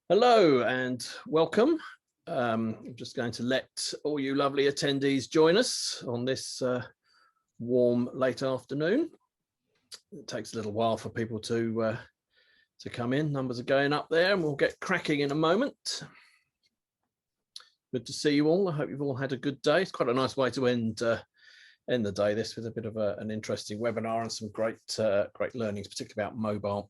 Hello and welcome. I'm just going to let all you lovely attendees join us on this warm late afternoon. It takes a little while for people to come in. Numbers are going up there and we'll get cracking in a moment. Good to see you all. I hope you've all had a good day. It's quite a nice way to end the day, this, with a bit of an interesting webinar and some great learnings, particularly about mobile.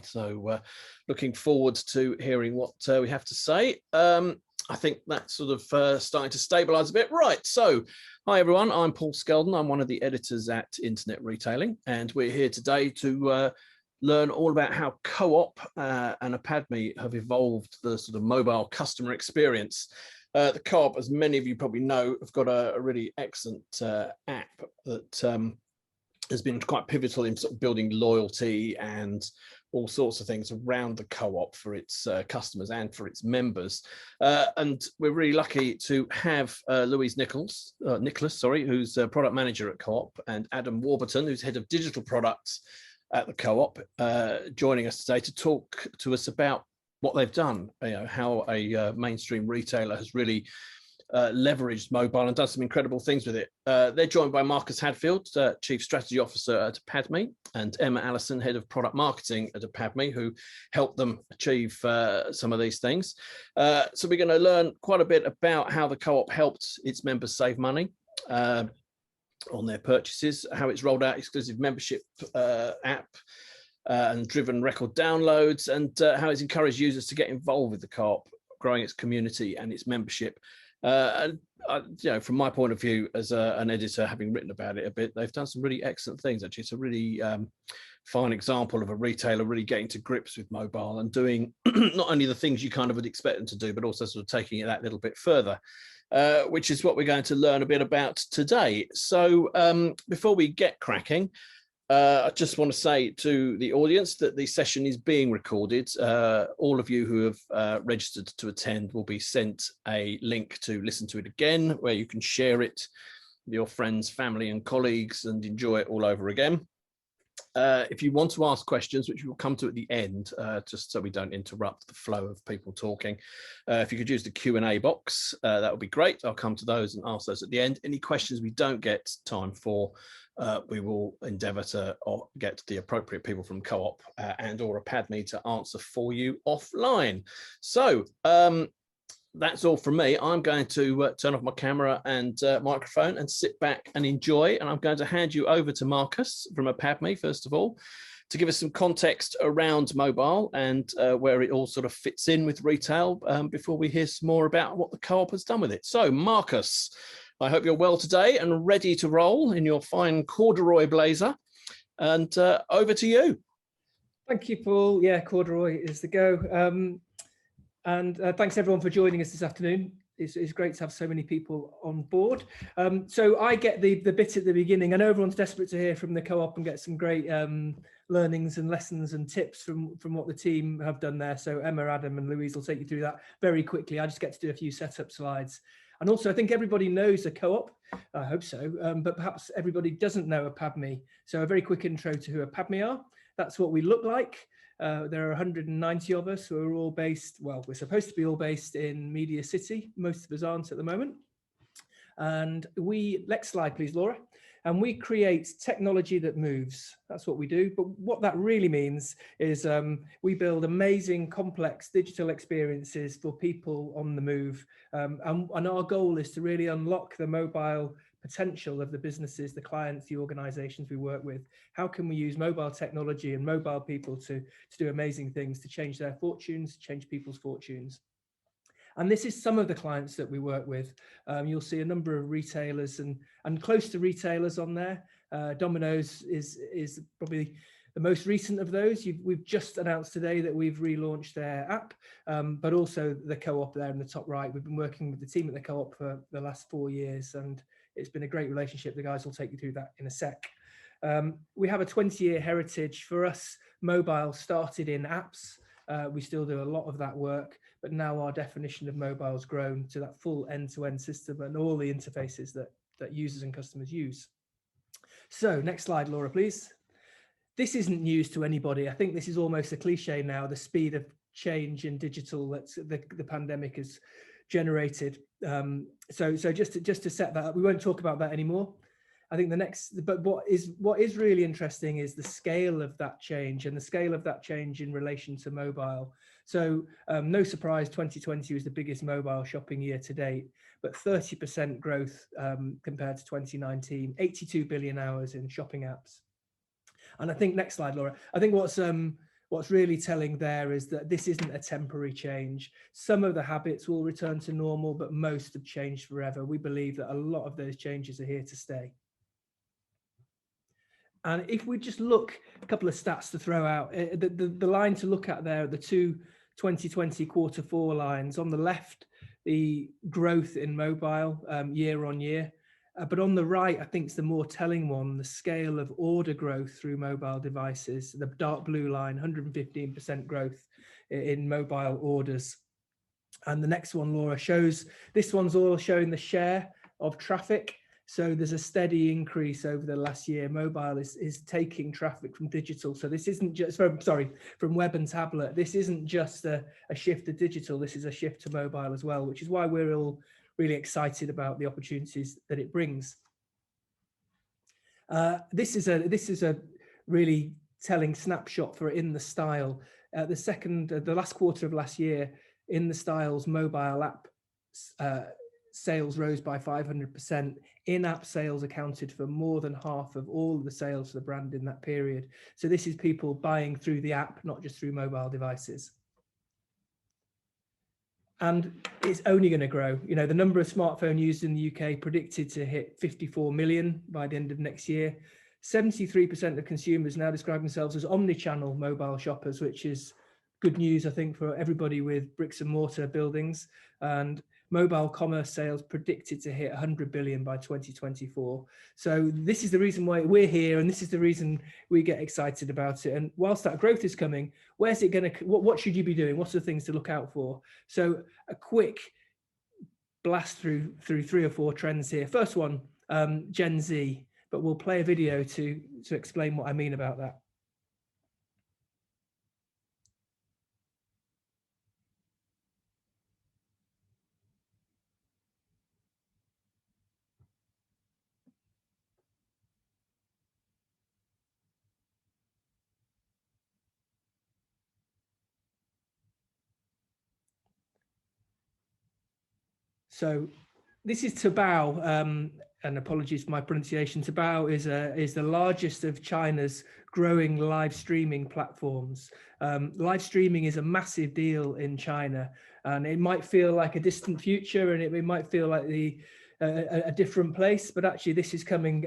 So looking forward to hearing what we have to say. I think that's sort of starting to stabilize a bit. Right, so hi everyone, I'm Paul Skeldon. I'm one of the editors at Internet Retailing, and we're here today to learn all about how Co-op and Apadmi have evolved the sort of mobile customer experience. The Co-op, as many of you probably know, have got a really excellent app that has been quite pivotal in sort of building loyalty and all sorts of things around the Co-op for its customers and for its members. And we're really lucky to have Nicholas, who's a product manager at Co-op, and Adam Warburton, who's head of digital products at the Co-op, joining us today to talk to us about what they've done, how a mainstream retailer has really leveraged mobile and done some incredible things with it. They're joined by Marcus Hadfield, Chief Strategy Officer at Apadmi, and Emma Allison, Head of Product Marketing at Apadmi, who helped them achieve some of these things. So we're going to learn quite a bit about how the Co-op helped its members save money on their purchases, how it's rolled out exclusive membership app and driven record downloads, and how it's encouraged users to get involved with the Co-op, growing its community and its membership. And from my point of view as an editor, having written about it a bit, they've done some really excellent things. Actually, it's a really fine example of a retailer really getting to grips with mobile and doing not only the things you kind of would expect them to do, but also sort of taking it that little bit further, which is what we're going to learn a bit about today. So before we get cracking, I just want to say to the audience that the session is being recorded. All of you who have registered to attend will be sent a link to listen to it again, where you can share it with your friends, family and colleagues and enjoy it all over again. If you want to ask questions, which we'll come to at the end, just so we don't interrupt the flow of people talking, if you could use the Q&A box, that would be great. I'll come to those and ask those at the end. Any questions we don't get time for, we will endeavour to get the appropriate people from Co-op and or Apadmi to answer for you offline. So that's all from me. I'm going to turn off my camera and microphone and sit back and enjoy. And I'm going to hand you over to Marcus from Apadmi, first of all, to give us some context around mobile and where it all sort of fits in with retail before we hear some more about what the Co-op has done with it. So Marcus, I hope you're well today and ready to roll in your fine corduroy blazer. And over to you. Thank you, Paul. Yeah, corduroy is the go. And thanks everyone for joining us this afternoon. It's great to have so many people on board. So I get the bit at the beginning. I know everyone's desperate to hear from the Co-op and get some great learnings and lessons and tips from what the team have done there. So Emma, Adam and Louise will take you through that very quickly. I just get to do a few setup slides. And also I think everybody knows the Co-op, I hope so, but perhaps everybody doesn't know Apadmi. So a very quick intro to who Apadmi are. That's what we look like. There are 190 of us who are all based, well, we're supposed to be all based in Media City. Most of us aren't at the moment. And next slide, please, Laura. And we create technology that moves. That's what we do. But what that really means is we build amazing, complex digital experiences for people on the move. And our goal is to really unlock the mobile potential of the businesses, the clients, the organizations we work with. How can we use mobile technology and mobile people to do amazing things, to change their fortunes, change people's fortunes? And this is some of the clients that we work with. You'll see a number of retailers and close to retailers on there. Domino's is probably the most recent of those. We've just announced today that we've relaunched their app, but also the Co-op there in the top right. We've been working with the team at the Co-op for the last 4 years, and it's been a great relationship. The guys will take you through that in a sec. We have a 20-year heritage. For us, mobile started in apps. We still do a lot of that work, but now our definition of mobile has grown to that full end-to-end system and all the interfaces that users and customers use. So next slide, Laura, please. This isn't news to anybody. I think this is almost a cliche now, the speed of change in digital that the pandemic has generated. So just to set that up, we won't talk about that anymore. I think but what is really interesting is the scale of that change, and the scale of that change in relation to mobile. So no surprise, 2020 was the biggest mobile shopping year to date, but 30% growth compared to 2019, 82 billion hours in shopping apps. And I think, next slide, Laura, I think what's really telling there is that this isn't a temporary change. Some of the habits will return to normal, but most have changed forever. We believe that a lot of those changes are here to stay. And if we just look, a couple of stats to throw out, the line to look at there, the two 2020 Q4 lines. On the left, the growth in mobile year on year. But on the right, I think it's the more telling one, the scale of order growth through mobile devices. The dark blue line, 115% growth in mobile orders. And the next one, Laura, shows, this one's all showing the share of traffic. So there's a steady increase over the last year. Mobile is taking traffic from digital. So this isn't just from web and tablet. This isn't just a shift to digital. This is a shift to mobile as well, which is why we're all really excited about the opportunities that it brings. This is a really telling snapshot for In the Style. The last quarter of last year, In the Style's mobile app sales rose by 500%. In-app sales accounted for more than half of all the sales for the brand in that period. So this is people buying through the app, not just through mobile devices. And it's only going to grow. You know, the number of smartphone users in the UK predicted to hit 54 million by the end of next year. 73% of consumers now describe themselves as omni-channel mobile shoppers, which is good news, I think, for everybody with bricks and mortar buildings. And mobile commerce sales predicted to hit 100 billion by 2024. So this is the reason why we're here, and this is the reason we get excited about it. And whilst that growth is coming, where's it going to, what should you be doing? What's the things to look out for? So a quick blast through 3 or 4 trends here. First one, Gen Z, but we'll play a video to explain what I mean about that. So this is Taobao, and apologies for my pronunciation. Taobao is the largest of China's growing live streaming platforms. Live streaming is a massive deal in China, and it might feel like a distant future, and it might feel like a different place, but actually this is coming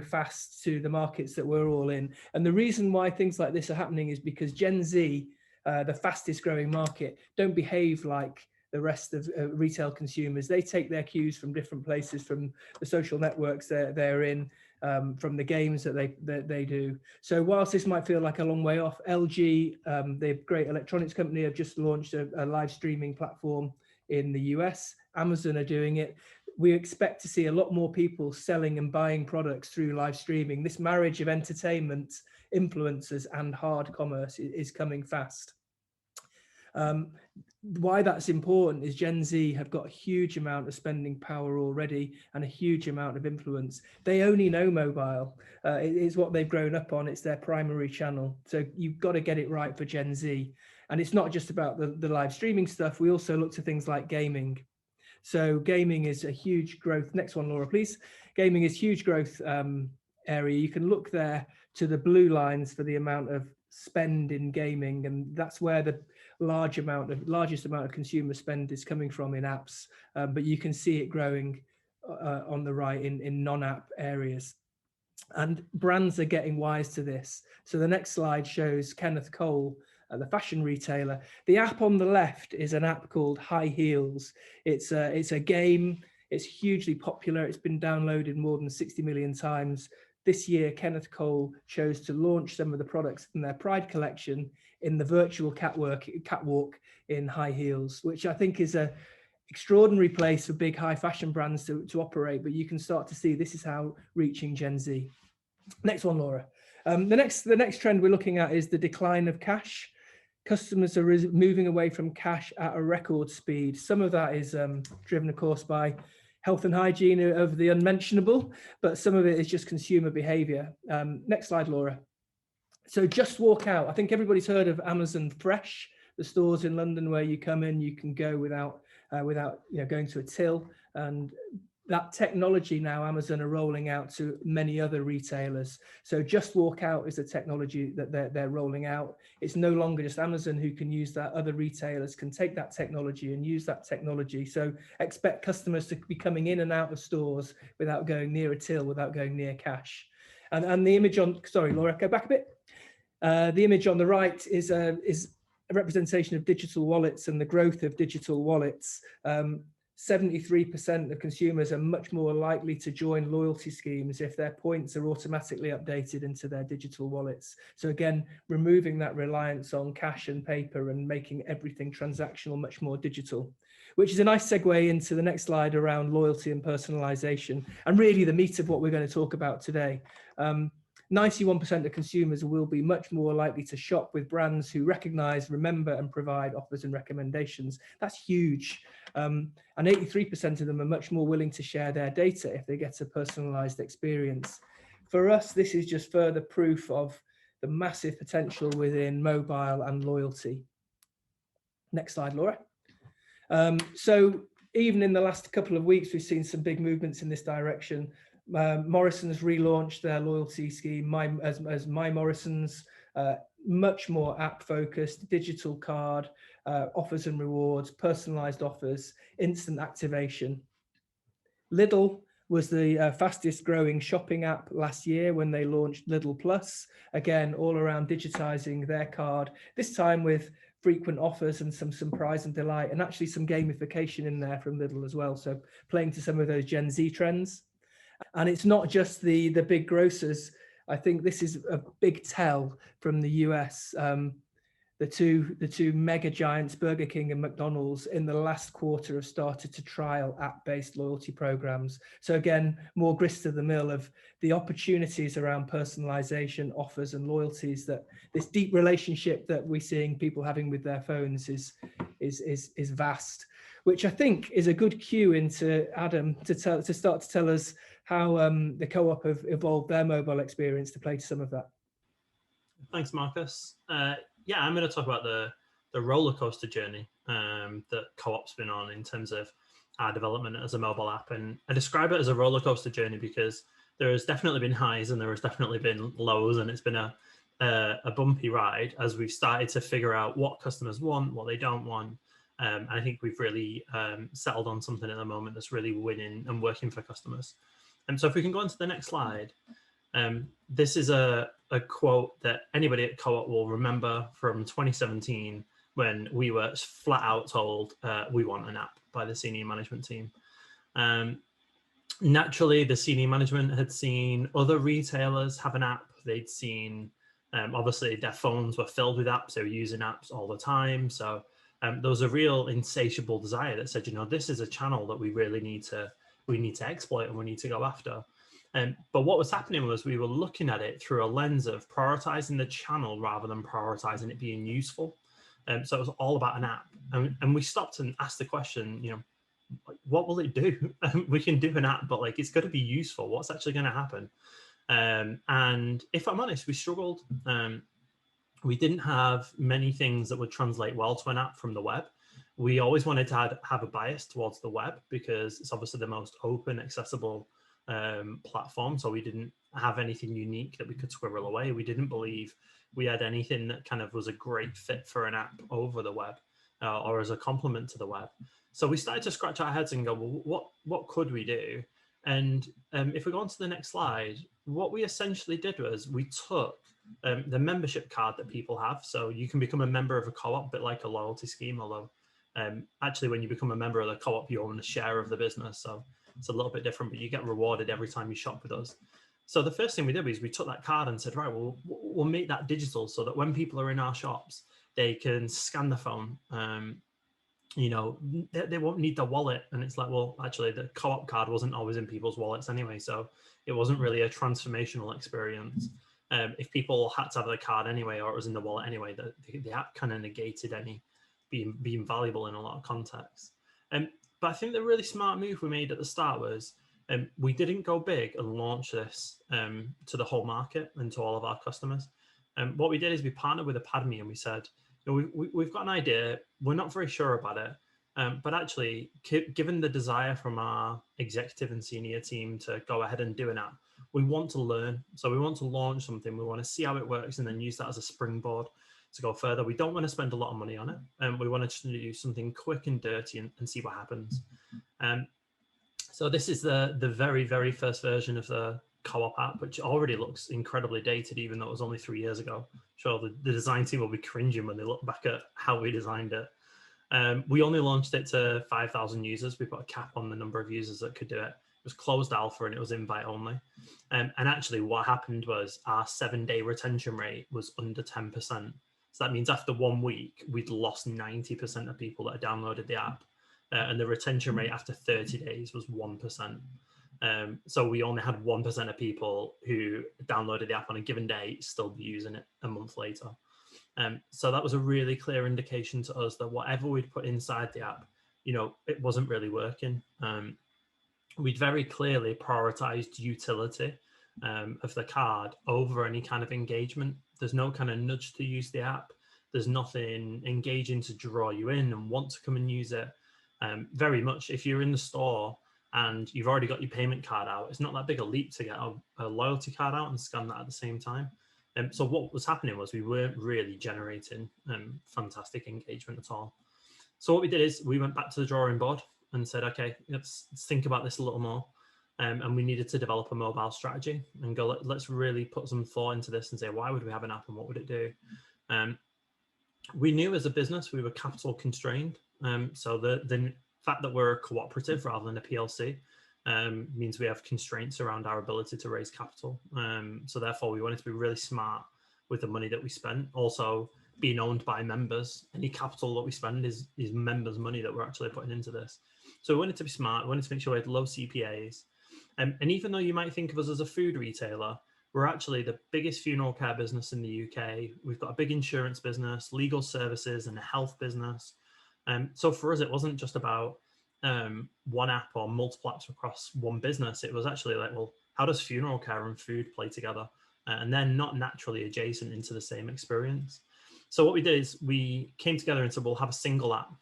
fast to the markets that we're all in. And the reason why things like this are happening is because Gen Z, the fastest growing market, don't behave like the rest of retail consumers. They take their cues from different places, from the social networks they're in, from the games that they do. So whilst this might feel like a long way off, LG, the great electronics company, have just launched a live streaming platform in the US. Amazon are doing it. We expect to see a lot more people selling and buying products through live streaming. This marriage of entertainment, influencers, and hard commerce is coming fast. Why that's important is Gen Z have got a huge amount of spending power already and a huge amount of influence. They only know mobile. It's what they've grown up on. It's their primary channel. So you've got to get it right for Gen Z. And it's not just about the live streaming stuff. We also look to things like gaming. So gaming is a huge growth. Next one, Laura, please. Gaming is huge growth area. You can look there to the blue lines for the amount of spend in gaming, and that's where the largest amount of consumer spend is coming from in apps, but you can see it growing on the right in non-app areas. And brands are getting wise to this. So the next slide shows Kenneth Cole, the fashion retailer. The app on the left is an app called High Heels. It's a game. It's hugely popular. It's been downloaded more than 60 million times. This year, Kenneth Cole chose to launch some of the products in their Pride collection in the virtual catwalk in High Heels, which I think is an extraordinary place for big high fashion brands to operate. But you can start to see this is how reaching Gen Z. Next one, Laura. The next trend we're looking at is the decline of cash. Customers are moving away from cash at a record speed. Some of that is driven, of course, by health and hygiene of the unmentionable, but some of it is just consumer behavior. Next slide, Laura. So just walk out. I think everybody's heard of Amazon Fresh, the stores in London where you come in, you can go without going to a till. And that technology now Amazon are rolling out to many other retailers. So just walk out is the technology that they're rolling out. It's no longer just Amazon who can use that. Other retailers can take that technology and use that technology. So expect customers to be coming in and out of stores without going near a till, without going near cash. And the image on, sorry, Laura, go back a bit. The image on the right is a representation of digital wallets and the growth of digital wallets. 73% of consumers are much more likely to join loyalty schemes if their points are automatically updated into their digital wallets. So again, removing that reliance on cash and paper and making everything transactional much more digital, which is a nice segue into the next slide around loyalty and personalization, and really the meat of what we're going to talk about today. 91% of consumers will be much more likely to shop with brands who recognize, remember, and provide offers and recommendations. That's huge. And 83% of them are much more willing to share their data if they get a personalized experience. For us, this is just further proof of the massive potential within mobile and loyalty. Next slide, Laura. So even in the last couple of weeks, we've seen some big movements in this direction. Morrison's relaunched their loyalty scheme as My Morrison's, much more app focused, digital card, offers and rewards, personalized offers, instant activation. Lidl was the fastest growing shopping app last year when they launched Lidl Plus, again all around digitizing their card, this time with frequent offers and some surprise and delight, and actually some gamification in there from Lidl as well, so playing to some of those Gen Z trends. And it's not just the big grocers. I think this is a big tell from the US. The two mega giants, Burger King and McDonald's, in the last quarter have started to trial app-based loyalty programs. So again, more grist to the mill of the opportunities around personalization, offers and loyalties, that this deep relationship that we're seeing people having with their phones is vast, which I think is a good cue into Adam to start to tell us how the Co-op have evolved their mobile experience to play to some of that. Thanks, Marcus. Yeah, I'm going to talk about the roller coaster journey that Co-op's been on in terms of our development as a mobile app. And I describe it as a roller coaster journey because there has definitely been highs and there has definitely been lows, and it's been a bumpy ride as we've started to figure out what customers want, what they don't want. And I think we've really settled on something at the moment that's really winning and working for customers. And so if we can go on to the next slide, this is a quote that anybody at Co-op will remember from 2017 when we were flat out told we want an app by the senior management team. Naturally, the senior management had seen other retailers have an app. They'd seen, obviously, their phones were filled with apps. They were using apps all the time. So there was a real insatiable desire that said, this is a channel that we really need to exploit and we need to go after. But what was happening was we were looking at it through a lens of prioritizing the channel rather than prioritizing it being useful. So it was all about an app. And we stopped and asked the question, what will it do? We can do an app, but it's got to be useful. What's actually going to happen? And if I'm honest, we struggled. We didn't have many things that would translate well to an app from the web. We always wanted to have a bias towards the web because it's obviously the most open, accessible platform. So we didn't have anything unique that we could squirrel away. We didn't believe we had anything that kind of was a great fit for an app over the web or as a complement to the web. So we started to scratch our heads and go, well, what could we do? And if we go on to the next slide, what we essentially did was we took the membership card that people have. So you can become a member of a Co-op, a bit like a loyalty scheme, although actually when you become a member of the Co-op, you own a share of the business. So it's a little bit different, but you get rewarded every time you shop with us. So the first thing we did was we took that card and said, right, well, we'll make that digital so that when people are in our shops, they can scan the phone. They won't need the wallet. And it's like, well, actually the Co-op card wasn't always in people's wallets anyway. So it wasn't really a transformational experience. if people had to have their card anyway, or it was in the wallet anyway, the app kind of negated any being valuable in a lot of contexts. But I think the really smart move we made at the start was we didn't go big and launch this to the whole market and to all of our customers. What we did is we partnered with Apadmi and we said, we've got an idea, we're not very sure about it, but actually, given the desire from our executive and senior team to go ahead and do an app, we want to learn. So we want to launch something, we want to see how it works and then use that as a springboard to go further. We don't want to spend a lot of money on it, and we want to just do something quick and dirty and see what happens. So this is the very, very first version of the co-op app, which already looks incredibly dated, even though it was only 3 years ago. Sure, the design team will be cringing when they look back at how we designed it. We only launched it to 5,000 users. We put a cap on the number of users that could do it. It was closed alpha and it was invite only. And actually what happened was our 7-day retention rate was under 10%. So that means after 1 week, we'd lost 90% of people that had downloaded the app. And the retention rate after 30 days was 1%. So we only had 1% of people who downloaded the app on a given day still be using it a month later. So that was a really clear indication to us that whatever we'd put inside the app, it wasn't really working. We'd very clearly prioritized utility of the card over any kind of engagement. There's no kind of nudge to use the app. There's nothing engaging to draw you in and want to come and use it. Very much if you're in the store and you've already got your payment card out, it's not that big a leap to get a loyalty card out and scan that at the same time. So what was happening was we weren't really generating fantastic engagement at all. So what we did is we went back to the drawing board and said, okay, let's think about this a little more. And we needed to develop a mobile strategy and go, let's really put some thought into this and say, why would we have an app and what would it do? We knew as a business we were capital constrained. So the fact that we're a cooperative rather than a PLC means we have constraints around our ability to raise capital. So therefore we wanted to be really smart with the money that we spent. Also being owned by members, any capital that we spend is members' money that we're actually putting into this. So we wanted to be smart, we wanted to make sure we had low CPAs. And even though you might think of us as a food retailer, we're actually the biggest funeral care business in the UK. We've got a big insurance business, legal services and a health business. So for us, it wasn't just about one app or multiple apps across one business. It was actually like, well, how does funeral care and food play together? And they're not naturally adjacent into the same experience. So what we did is we came together and said, we'll have a single app,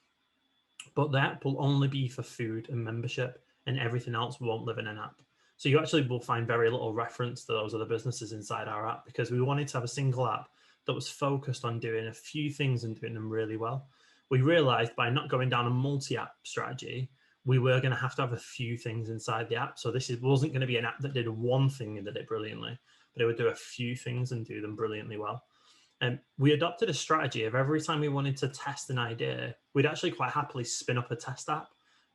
but the app will only be for food and membership and everything else won't live in an app. So you actually will find very little reference to those other businesses inside our app because we wanted to have a single app that was focused on doing a few things and doing them really well. We realized by not going down a multi-app strategy, we were going to have a few things inside the app. So this wasn't going to be an app that did one thing and did it brilliantly, but it would do a few things and do them brilliantly well. And we adopted a strategy of every time we wanted to test an idea, we'd actually quite happily spin up a test app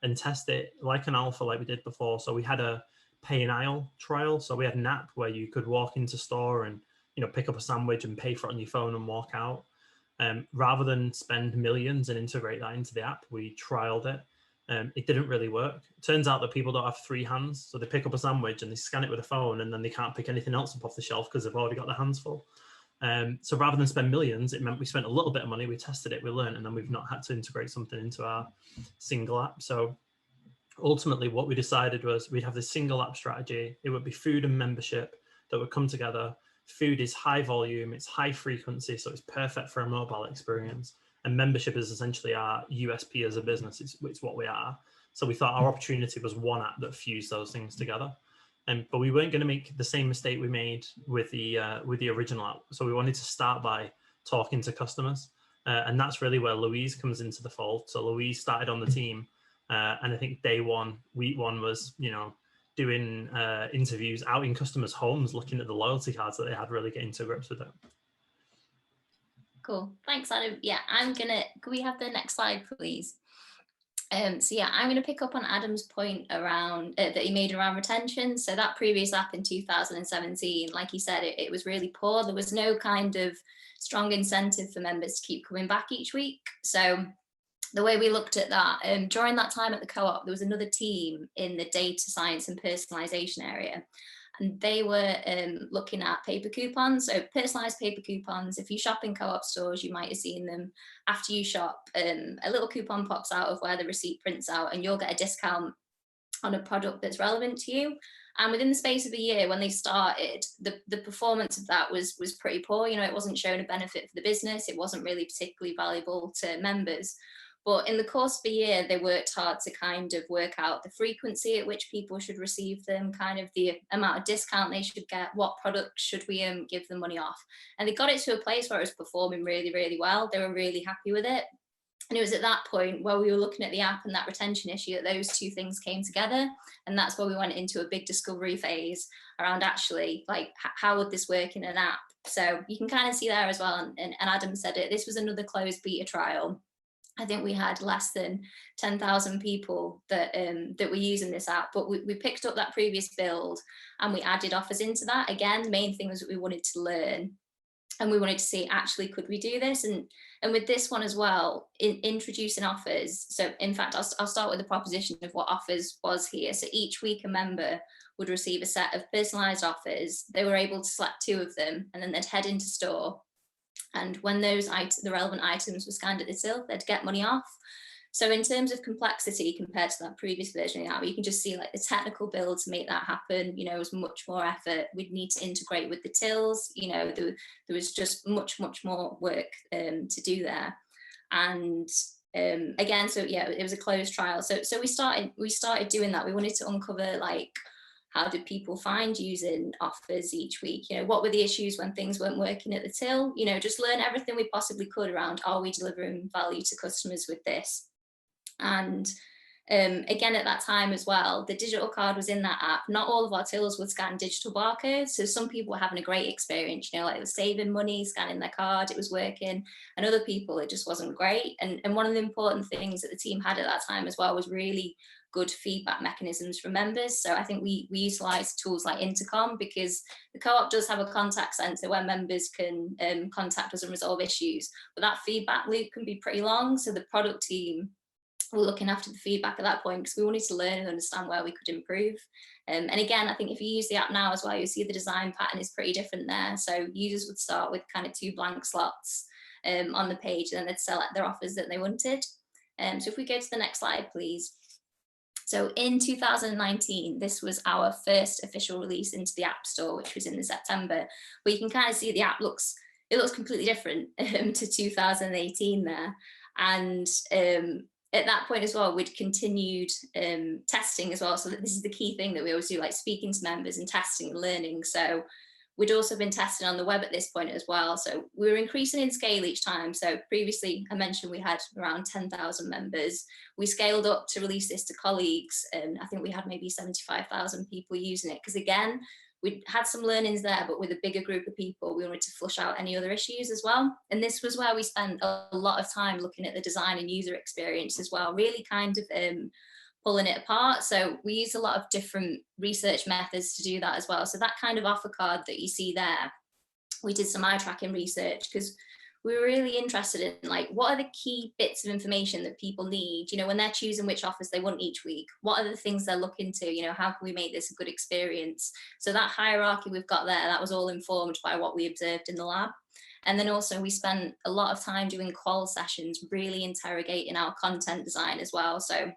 and test it like an alpha like we did before. So we had a pay in aisle trial. So we had an app where you could walk into store and pick up a sandwich and pay for it on your phone and walk out. Rather than spend millions and integrate that into the app, we trialed it. It didn't really work. It turns out that people don't have 3 hands. So they pick up a sandwich and they scan it with a phone and then they can't pick anything else up off the shelf because they've already got their hands full. So rather than spend millions, it meant we spent a little bit of money, we tested it, we learned, and then we've not had to integrate something into our single app. So ultimately what we decided was we'd have this single app strategy. It would be food and membership that would come together. Food is high volume, it's high frequency, so it's perfect for a mobile experience. And membership is essentially our USP as a business. It's what we are. So we thought our opportunity was one app that fused those things together. But we weren't going to make the same mistake we made with the original app. So we wanted to start by talking to customers. And that's really where Louise comes into the fold. So Louise started on the team. And I think day one, week one was, doing interviews out in customers' homes, looking at the loyalty cards that they had, really getting to grips with it. Cool. Thanks, Adam. Yeah, can we have the next slide, please? So yeah, I'm going to pick up on Adam's point around that he made around retention. So that previous app in 2017, like he said, it was really poor. There was no kind of strong incentive for members to keep coming back each week. So the way we looked at that, during that time at the co-op, there was another team in the data science and personalization area. and they were looking at paper coupons, so personalized paper coupons. If you shop in co-op stores, you might have seen them. After you shop, a little coupon pops out of where the receipt prints out, and you'll get a discount on a product that's relevant to you. And within the space of a year, when they started, the performance of that was pretty poor. You know, it wasn't showing a benefit for the business. It wasn't really particularly valuable to members. But in the course of a year, they worked hard to kind of work out the frequency at which people should receive them, kind of the amount of discount they should get, what products should we give them money off. And they got it to a place where it was performing really, really well. They were really happy with it. And it was at that point where we were looking at the app and that retention issue that those two things came together. And that's where we went into a big discovery phase around actually, like, how would this work in an app? So you can kind of see there as well. And Adam said it, this was another closed beta trial. I think we had less than 10,000 people that were using this app, but we picked up that previous build and we added offers into that. Again, the main thing was that we wanted to learn. And we wanted to see, actually, could we do this? And with this one as well, introducing offers. So in fact, I'll start with the proposition of what offers was here. So each week a member would receive a set of personalized offers. They were able to select 2 of them, and then they'd head into store. And when those the relevant items were scanned at the till, they'd get money off. So in terms of complexity compared to that previous version of the app, you can just see like the technical build to make that happen, you know, was much more effort. We'd need to integrate with the tills, you know, there was just much more work to do there. And again, so yeah, it was a closed trial. So we started doing that. We wanted to uncover, like, how did people find using offers each week? You know, what were the issues when things weren't working at the till? You know, just learn everything we possibly could around, are we delivering value to customers with this? And again, at that time as well, the digital card was in that app. Not all of our tills would scan digital barcodes. So some people were having a great experience, you know, like saving money, scanning their card, it was working. And other people, it just wasn't great. And one of the important things that the team had at that time as well was really good feedback mechanisms from members. So I think we utilised tools like Intercom, because the co-op does have a contact centre where members can contact us and resolve issues. But that feedback loop can be pretty long. So the product team were looking after the feedback at that point, because we wanted to learn and understand where we could improve. And again, I think if you use the app now as well, you'll see the design pattern is pretty different there. So users would start with kind of 2 blank slots on the page, and then they'd select their offers that they wanted. So if we go to the next slide, please. So in 2019, this was our first official release into the App Store, which was in September, where you can kind of see the app looks completely different to 2018 there. And at that point as well, we'd continued testing as well. So this is the key thing that we always do, like speaking to members and testing and learning. So we'd also been testing on the web at this point as well. So we were increasing in scale each time. So previously, I mentioned we had around 10,000 members. We scaled up to release this to colleagues, and I think we had maybe 75,000 people using it. Because again, we had some learnings there, but with a bigger group of people, we wanted to flush out any other issues as well. And this was where we spent a lot of time looking at the design and user experience as well, really kind of pulling it apart. So we use a lot of different research methods to do that as well. So that kind of offer card that you see there, we did some eye tracking research, because we were really interested in, like, what are the key bits of information that people need, you know, when they're choosing which offers they want each week. What are the things they're looking to, you know, how can we make this a good experience? So that hierarchy we've got there, that was all informed by what we observed in the lab. And then also we spent a lot of time doing qual sessions, really interrogating our content design as well. So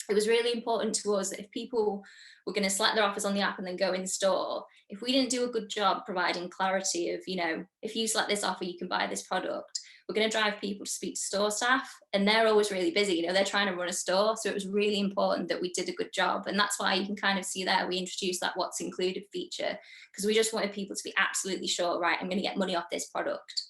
it was really important to us that if people were going to select their offers on the app and then go in store, if we didn't do a good job providing clarity of, you know, if you select this offer, you can buy this product, we're going to drive people to speak to store staff, and they're always really busy, you know, they're trying to run a store. So it was really important that we did a good job. And that's why you can kind of see there, we introduced that what's included feature, because we just wanted people to be absolutely sure, right, I'm going to get money off this product.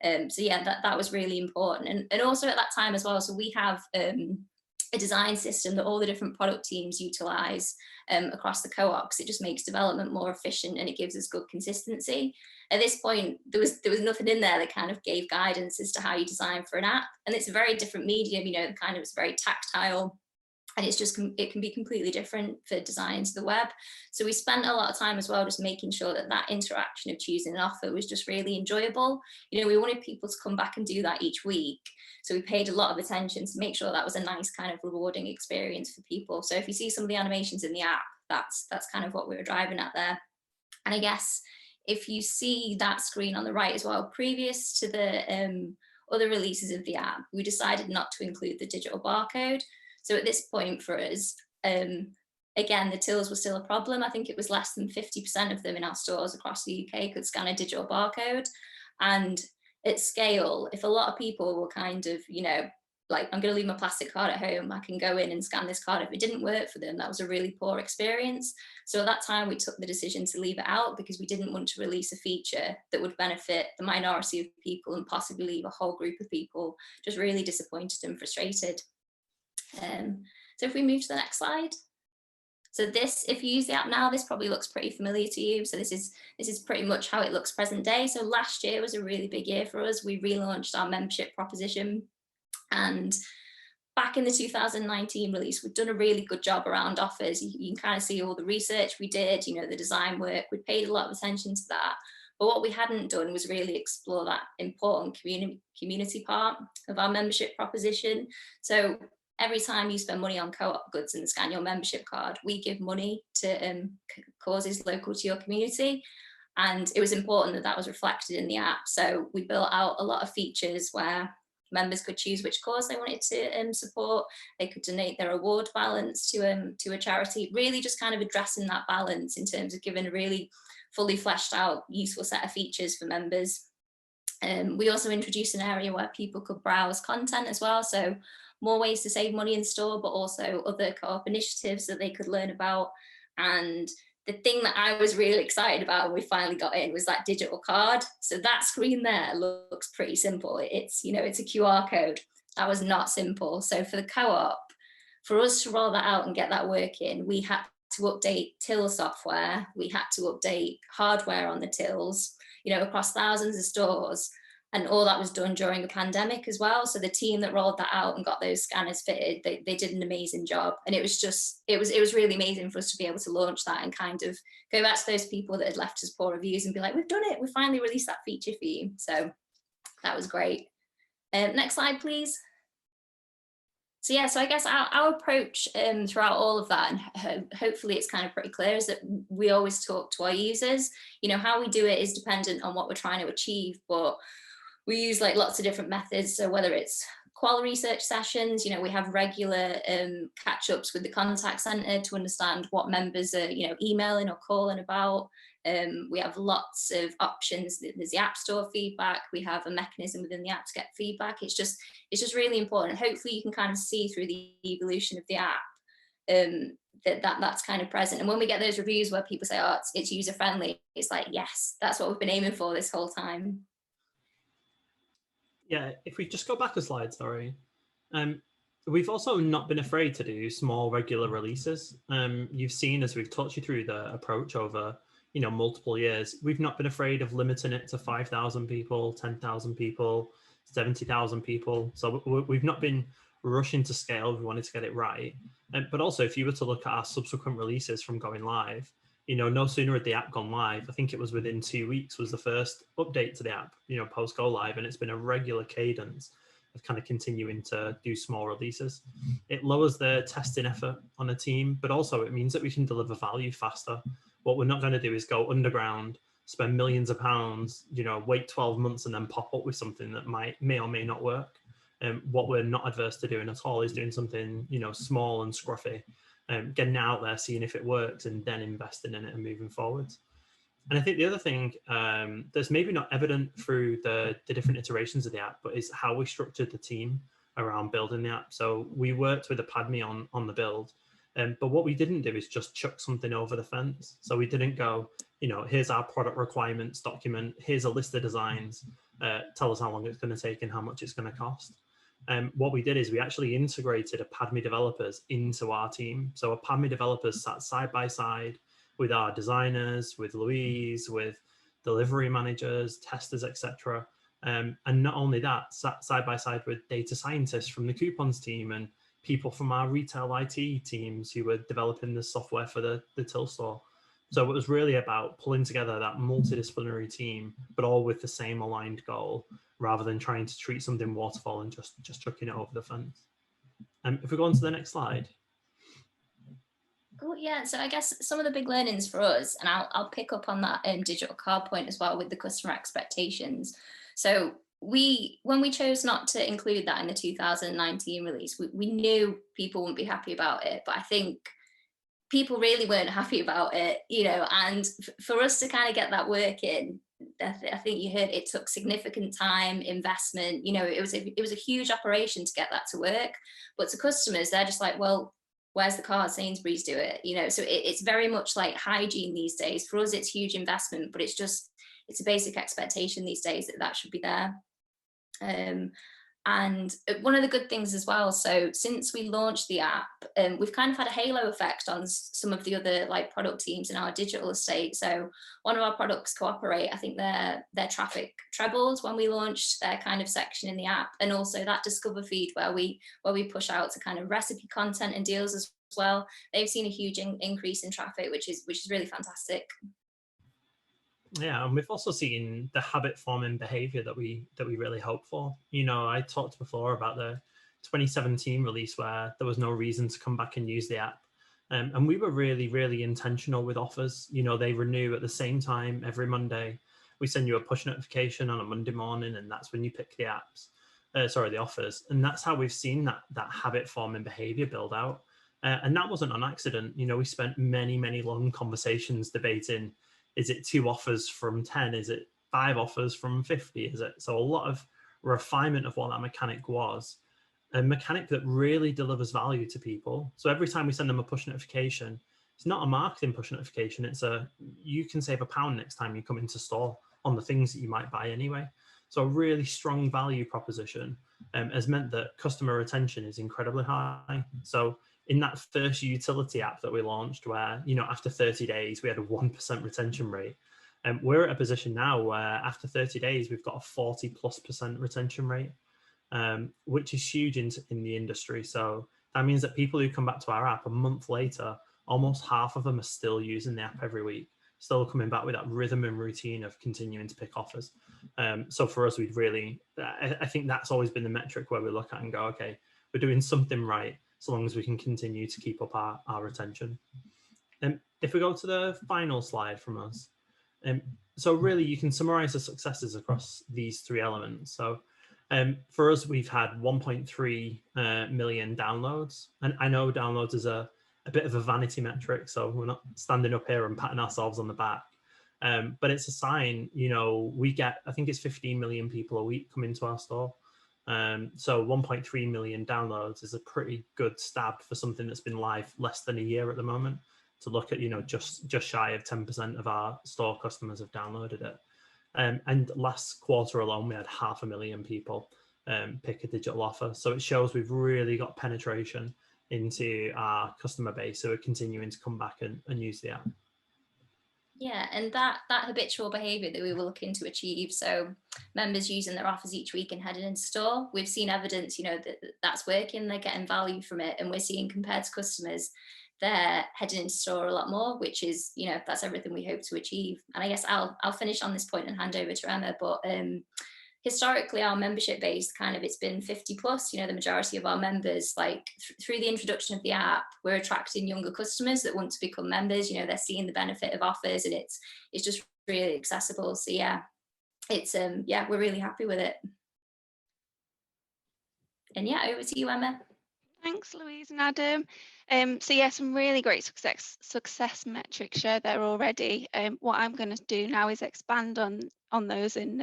So yeah, that was really important. And also at that time as well, so we have a design system that all the different product teams utilize across the co-op, because it just makes development more efficient and it gives us good consistency. At this point, there was nothing in there that kind of gave guidance as to how you design for an app. And it's a very different medium, you know, kind of, it's very tactile, and it's just, it can be completely different for design to the web. So we spent a lot of time as well just making sure that that interaction of choosing an offer was just really enjoyable. You know, we wanted people to come back and do that each week. So we paid a lot of attention to make sure that was a nice kind of rewarding experience for people. So if you see some of the animations in the app, that's kind of what we were driving at there. And I guess if you see that screen on the right as well, previous to the other releases of the app, we decided not to include the digital barcode. So at this point for us, again, the tills were still a problem. I think it was less than 50% of them in our stores across the UK could scan a digital barcode. And at scale, if a lot of people were kind of, you know, like, I'm going to leave my plastic card at home, I can go in and scan this card. If it didn't work for them, that was a really poor experience. So at that time, we took the decision to leave it out because we didn't want to release a feature that would benefit the minority of people and possibly leave a whole group of people just really disappointed and frustrated. So if we move to the next slide. So this, if you use the app now, this probably looks pretty familiar to you. So this is pretty much how it looks present day. So last year was a really big year for us. We relaunched our membership proposition. And back in the 2019 release, we've done a really good job around offers. You can kind of see all the research we did, you know, the design work. We paid a lot of attention to that. But what we hadn't done was really explore that important community part of our membership proposition. So every time you spend money on co-op goods and scan your membership card, we give money to causes local to your community. And it was important that that was reflected in the app. So we built out a lot of features where members could choose which cause they wanted to support. They could donate their award balance to a charity, really just kind of addressing that balance in terms of giving a really fully fleshed out, useful set of features for members. We also introduced an area where people could browse content as well. So more ways to save money in store, but also other co-op initiatives that they could learn about. And the thing that I was really excited about when we finally got in was that digital card. So that screen there looks pretty simple. It's, you know, it's a QR code. That was not simple. So for the co-op, for us to roll that out and get that working, we had to update till software. We had to update hardware on the tills, you know, across thousands of stores. And all that was done during a pandemic as well. So the team that rolled that out and got those scanners fitted, they did an amazing job. And it was just, it was really amazing for us to be able to launch that and kind of go back to those people that had left us poor reviews and be like, we've done it, we finally released that feature for you. So that was great. Next slide, please. So yeah, so I guess our approach throughout all of that, and hopefully it's kind of pretty clear, is that we always talk to our users. You know, how we do it is dependent on what we're trying to achieve, but we use like lots of different methods. So whether it's qual research sessions, you know, we have regular catch-ups with the contact centre to understand what members are, you know, emailing or calling about. We have lots of options. There's the App Store feedback. We have a mechanism within the app to get feedback. It's just really important. Hopefully you can kind of see through the evolution of the app that's kind of present. And when we get those reviews where people say, oh, it's user friendly, it's like, yes, that's what we've been aiming for this whole time. Yeah, if we just go back a slide, sorry. We've also not been afraid to do small regular releases. You've seen, as we've talked you through the approach over, you know, multiple years, we've not been afraid of limiting it to 5,000 people, 10,000 people, 70,000 people. So we've not been rushing to scale. We wanted to get it right. But also, if you were to look at our subsequent releases from going live, you know, no sooner had the app gone live, I think it was within 2 weeks was the first update to the app, you know, post go live. And it's been a regular cadence of kind of continuing to do small releases. It lowers the testing effort on a team, but also it means that we can deliver value faster. What we're not going to do is go underground, spend millions of pounds, you know, wait 12 months and then pop up with something that may or may not work. What we're not adverse to doing at all is doing something, you know, small and scruffy, getting it out there, seeing if it works, and then investing in it and moving forwards. And I think the other thing that's maybe not evident through the different iterations of the app, but is how we structured the team around building the app. So we worked with Apadmi on the build, but what we didn't do is just chuck something over the fence. So we didn't go, you know, here's our product requirements document, here's a list of designs, tell us how long it's going to take and how much it's going to cost. What we did is we actually integrated Apadmi developers into our team. So Apadmi developers sat side by side with our designers, with Louise, with delivery managers, testers, etc. And not only that, sat side by side with data scientists from the coupons team and people from our retail IT teams who were developing the software for the till store. So it was really about pulling together that multidisciplinary team, but all with the same aligned goal, rather than trying to treat something waterfall and just chucking it over the fence. If we go on to the next slide. Cool, yeah, so I guess some of the big learnings for us, and I'll pick up on that digital card point as well with the customer expectations. So when we chose not to include that in the 2019 release, we knew people wouldn't be happy about it, but I think people really weren't happy about it, you know, and for us to kind of get that working, I think you heard it took significant time, investment, you know, it was a huge operation to get that to work. But to customers, they're just like, well, where's the card? Sainsbury's do it, you know. So it's very much like hygiene these days. For us, it's huge investment, but it's a basic expectation these days that that should be there. And one of the good things as well, so since we launched the app, we've kind of had a halo effect on some of the other like product teams in our digital estate. So one of our products, Cooperate, I think their traffic trebled when we launched their kind of section in the app, and also that Discover feed where we push out to kind of recipe content and deals as well. They've seen a huge increase in traffic, which is really fantastic. Yeah, and we've also seen the habit forming behavior that we really hope for. You know, I talked before about the 2017 release where there was no reason to come back and use the app. And we were really, really intentional with offers. You know, they renew at the same time every Monday. We send you a push notification on a Monday morning, and that's when you pick the the offers. And that's how we've seen that habit forming behavior build out. And that wasn't on accident. You know, we spent many, many long conversations debating, is it 2 offers from 10? Is it 5 offers from 50? Is it? So a lot of refinement of what that mechanic was, a mechanic that really delivers value to people. So every time we send them a push notification, it's not a marketing push notification. It's you can save £1 next time you come into store on the things that you might buy anyway. So a really strong value proposition has meant that customer retention is incredibly high. So in that first utility app that we launched, where, you know, after 30 days, we had a 1% retention rate. And we're at a position now where after 30 days, we've got a 40+% retention rate, which is huge in the industry. So that means that people who come back to our app a month later, almost half of them are still using the app every week, still coming back with that rhythm and routine of continuing to pick offers. So for us, we'd really, I think that's always been the metric where we look at and go, okay, we're doing something right, so long as we can continue to keep up our retention. And if we go to the final slide from us, so really you can summarize the successes across these 3 elements. So for us, we've had 1.3 million downloads. And I know downloads is a bit of a vanity metric, so we're not standing up here and patting ourselves on the back. But it's a sign, you know, we get, I think it's 15 million people a week come into our store. So 1.3 million downloads is a pretty good stab for something that's been live less than a year at the moment. To look at, you know, just shy of 10% of our store customers have downloaded it. And last quarter alone, we had 500,000 people pick a digital offer. So it shows we've really got penetration into our customer base, so we're continuing to come back and use the app. Yeah, and that habitual behaviour that we were looking to achieve, so members using their offers each week and heading into store, we've seen evidence, you know, that's working, they're getting value from it, and we're seeing compared to customers, they're heading into store a lot more, which is, you know, that's everything we hope to achieve. And I guess I'll finish on this point and hand over to Emma, but historically our membership base it's been 50+, you know, the majority of our members, like through the introduction of the app, we're attracting younger customers that want to become members, you know, they're seeing the benefit of offers, and it's just really accessible. So yeah, it's we're really happy with it. And yeah, over to you, Emma. Thanks, Louise and Adam. So yeah, some really great success metrics shared there already. What I'm going to do now is expand on those in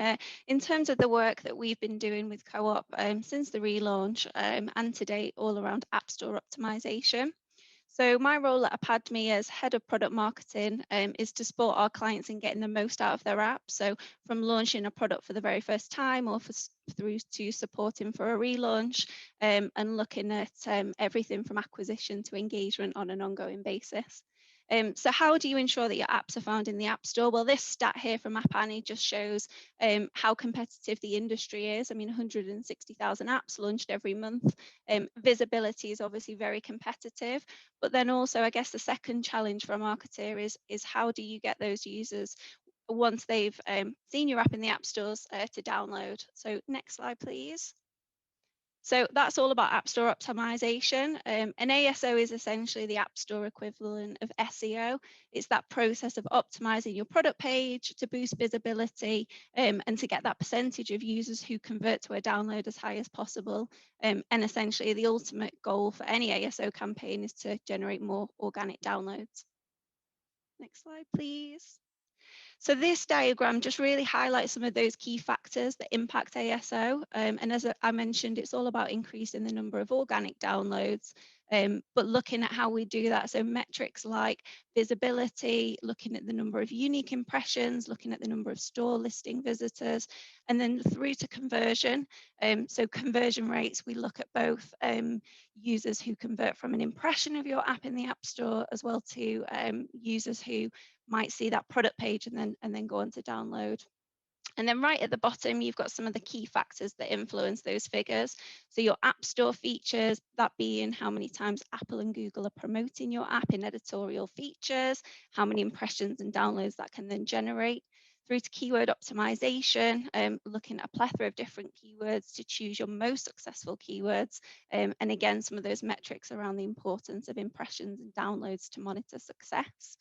terms of the work that we've been doing with Co-op since the relaunch and to date, all around App Store optimization. So my role at Apadmi as head of product marketing is to support our clients in getting the most out of their app. So from launching a product for the very first time or through to supporting for a relaunch and looking at everything from acquisition to engagement on an ongoing basis. So how do you ensure that your apps are found in the App Store? Well, this stat here from App Annie just shows how competitive the industry is. I mean, 160,000 apps launched every month. Visibility is obviously very competitive, but then also, I guess the second challenge for a marketer is how do you get those users once they've seen your app in the app stores to download? So next slide, please. So that's all about App Store optimization. An ASO is essentially the App Store equivalent of SEO. It's that process of optimizing your product page to boost visibility and to get that percentage of users who convert to a download as high as possible. And essentially the ultimate goal for any ASO campaign is to generate more organic downloads. Next slide, please. So this diagram just really highlights some of those key factors that impact ASO. And as I mentioned, it's all about increasing the number of organic downloads, but looking at how we do that. So metrics like visibility, looking at the number of unique impressions, looking at the number of store listing visitors, and then through to conversion. So conversion rates, we look at both users who convert from an impression of your app in the App Store, as well to users who might see that product page and then go on to download. And then right at the bottom, you've got some of the key factors that influence those figures. So your App Store features, that being how many times Apple and Google are promoting your app in editorial features, how many impressions and downloads that can then generate. Through to keyword optimization, looking at a plethora of different keywords to choose your most successful keywords. And again, some of those metrics around the importance of impressions and downloads to monitor success.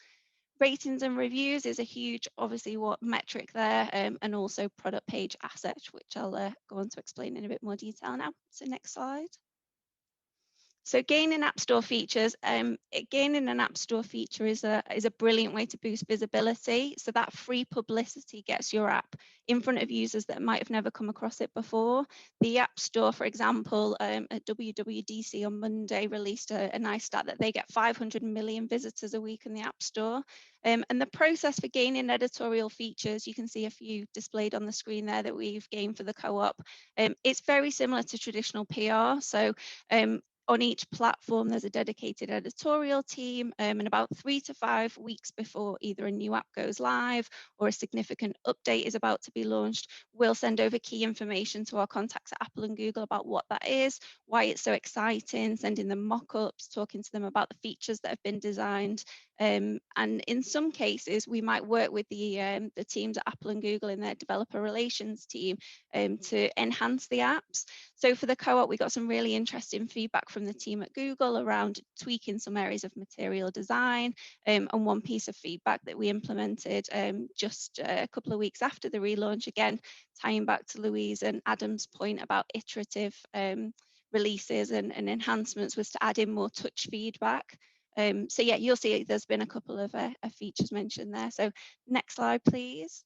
Ratings and reviews is a huge, obviously, what metric there, and also product page assets, which I'll go on to explain in a bit more detail now. So next slide. So gaining App Store features, gaining an App Store feature is a brilliant way to boost visibility. So that free publicity gets your app in front of users that might have never come across it before. The App Store, for example, at WWDC on Monday released a nice stat that they get 500 million visitors a week in the App Store. And the process for gaining editorial features, you can see a few displayed on the screen there that we've gained for the co-op. It's very similar to traditional PR. So on each platform, there's a dedicated editorial team, and about 3 to 5 weeks before either a new app goes live or a significant update is about to be launched, we'll send over key information to our contacts at Apple and Google about what that is, why it's so exciting, sending them mock-ups, talking to them about the features that have been designed. And in some cases, we might work with the teams at Apple and Google in their developer relations team to enhance the apps. So for the co-op, we got some really interesting feedback from the team at Google around tweaking some areas of material design, and one piece of feedback that we implemented just a couple of weeks after the relaunch, again, tying back to Louise and Adam's point about iterative releases and enhancements, was to add in more touch feedback. So yeah, you'll see there's been a couple of features mentioned there. So next slide, please.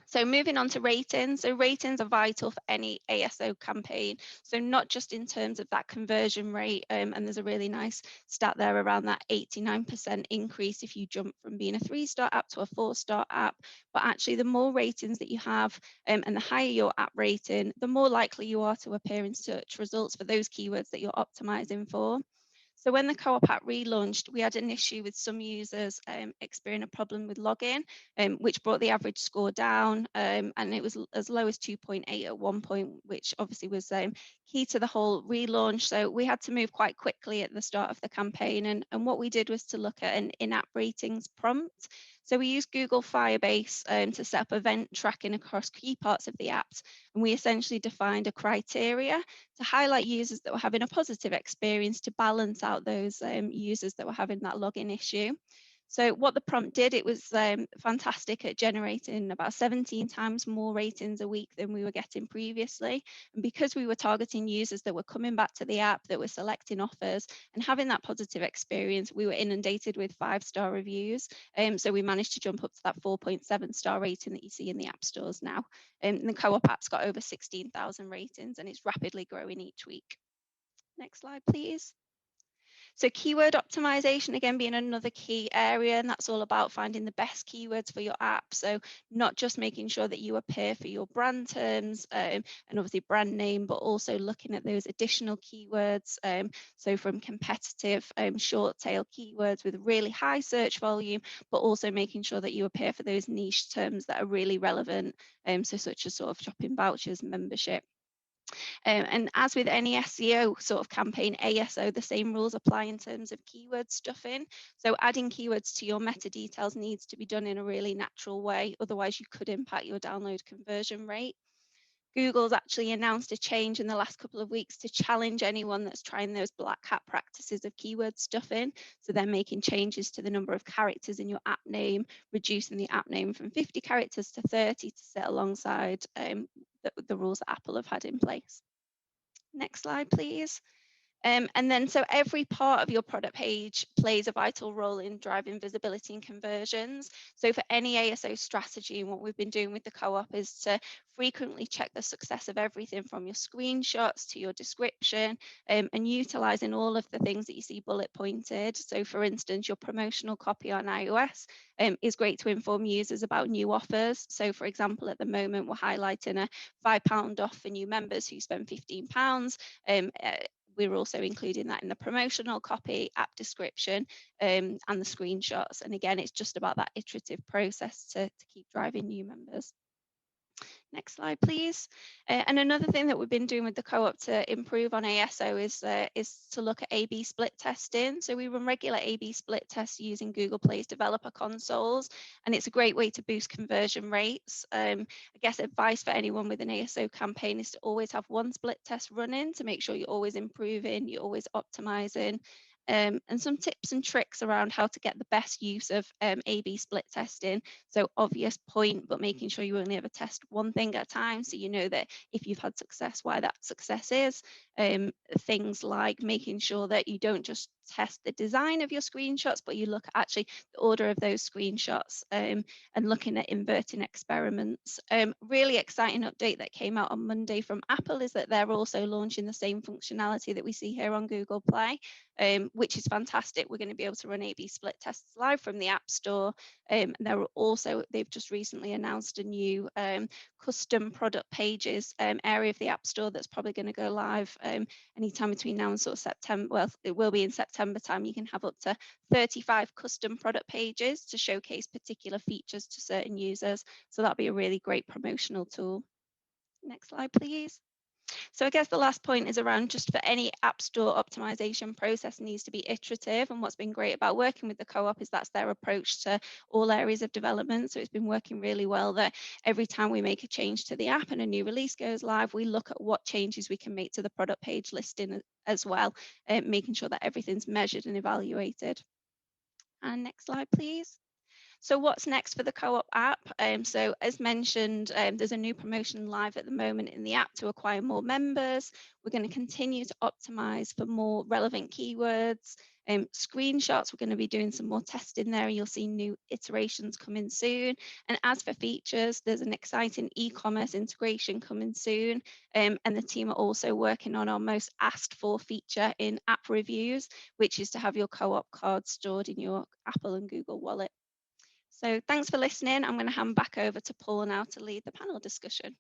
So moving on to ratings. So ratings are vital for any ASO campaign. So not just in terms of that conversion rate, and there's a really nice stat there around that 89% increase if you jump from being a 3-star app to a 4-star app, but actually the more ratings that you have and the higher your app rating, the more likely you are to appear in search results for those keywords that you're optimizing for. So when the co-op app relaunched, we had an issue with some users experiencing a problem with login, which brought the average score down, and it was as low as 2.8 at one point, which obviously was key to the whole relaunch. So we had to move quite quickly at the start of the campaign, and what we did was to look at an in-app ratings prompt. So we used Google Firebase to set up event tracking across key parts of the apps, and we essentially defined a criteria to highlight users that were having a positive experience to balance out those users that were having that login issue. So what the prompt did, it was fantastic at generating about 17 times more ratings a week than we were getting previously. And because we were targeting users that were coming back to the app, that were selecting offers and having that positive experience, we were inundated with 5-star reviews. So we managed to jump up to that 4.7-star rating that you see in the app stores now. And the co-op app's got over 16,000 ratings and it's rapidly growing each week. Next slide, please. So keyword optimization, again, being another key area, and that's all about finding the best keywords for your app. So not just making sure that you appear for your brand terms and obviously brand name, but also looking at those additional keywords. So from competitive short tail keywords with really high search volume, but also making sure that you appear for those niche terms that are really relevant. So such as sort of shopping vouchers, membership. And as with any SEO sort of campaign, ASO, the same rules apply in terms of keyword stuffing. So adding keywords to your meta details needs to be done in a really natural way. Otherwise, you could impact your download conversion rate. Google's actually announced a change in the last couple of weeks to challenge anyone that's trying those black hat practices of keyword stuffing. So they're making changes to the number of characters in your app name, reducing the app name from 50 characters to 30 to sit alongside the rules that Apple have had in place. Next slide, please. And then so every part of your product page plays a vital role in driving visibility and conversions. So for any ASO strategy, and what we've been doing with the co-op is to frequently check the success of everything from your screenshots to your description, and utilizing all of the things that you see bullet pointed. So for instance, your promotional copy on iOS is great to inform users about new offers. So for example, at the moment, we're highlighting a £5 off for new members who spend £15. We're also including that in the promotional copy, app description, and the screenshots. And again, it's just about that iterative process to keep driving new members. Next slide, please. And another thing that we've been doing with the co-op to improve on ASO is to look at A/B split testing. So we run regular A/B split tests using Google Play's developer consoles, and it's a great way to boost conversion rates. I guess advice for anyone with an ASO campaign is to always have one split test running to make sure you're always improving, you're always optimizing. And some tips and tricks around how to get the best use of A/B split testing. So obvious point, but making sure you only ever test one thing at a time, so you know that if you've had success, why that success is. Things like making sure that you don't just test the design of your screenshots, but you look at actually the order of those screenshots, and looking at inverting experiments. Really exciting update that came out on Monday from Apple is that they're also launching the same functionality that we see here on Google Play, which is fantastic. We're going to be able to run A/B split tests live from the App Store. They've just recently announced a new custom product pages area of the App Store that's probably going to go live anytime between now and sort of September. Well, it will be in September time. You can have up to 35 custom product pages to showcase particular features to certain users. So that'll be a really great promotional tool. Next slide, please. So I guess the last point is around just for any App Store optimization process needs to be iterative. And what's been great about working with the co-op is that's their approach to all areas of development. So it's been working really well that every time we make a change to the app and a new release goes live, we look at what changes we can make to the product page listing as well, making sure that everything's measured and evaluated. And next slide, please. So what's next for the co-op app? So as mentioned, there's a new promotion live at the moment in the app to acquire more members. We're going to continue to optimize for more relevant keywords. Screenshots, we're going to be doing some more testing there. You'll see new iterations coming soon. And as for features, there's an exciting e-commerce integration coming soon. And the team are also working on our most asked for feature in app reviews, which is to have your co-op card stored in your Apple and Google Wallet. So thanks for listening. I'm going to hand back over to Paul now to lead the panel discussion.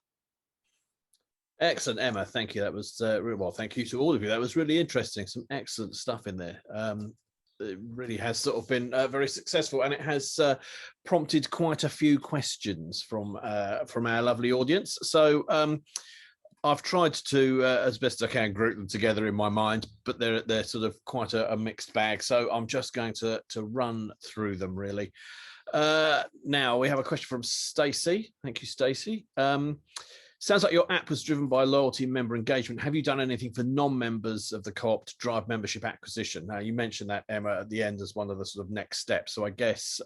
Excellent, Emma. Thank you. That was well. Thank you to all of you. That was really interesting. Some excellent stuff in there. It really has sort of been very successful, and it has prompted quite a few questions from our lovely audience. So I've tried to, as best I can, group them together in my mind, but they're sort of quite a mixed bag. So I'm just going to run through them really. Now we have a question from Stacey. Thank you, Stacey. Sounds like your app was driven by loyalty and member engagement. Have you done anything for non-members of the co-op to drive membership acquisition? Now, you mentioned that, Emma, at the end as one of the sort of next steps. So I guess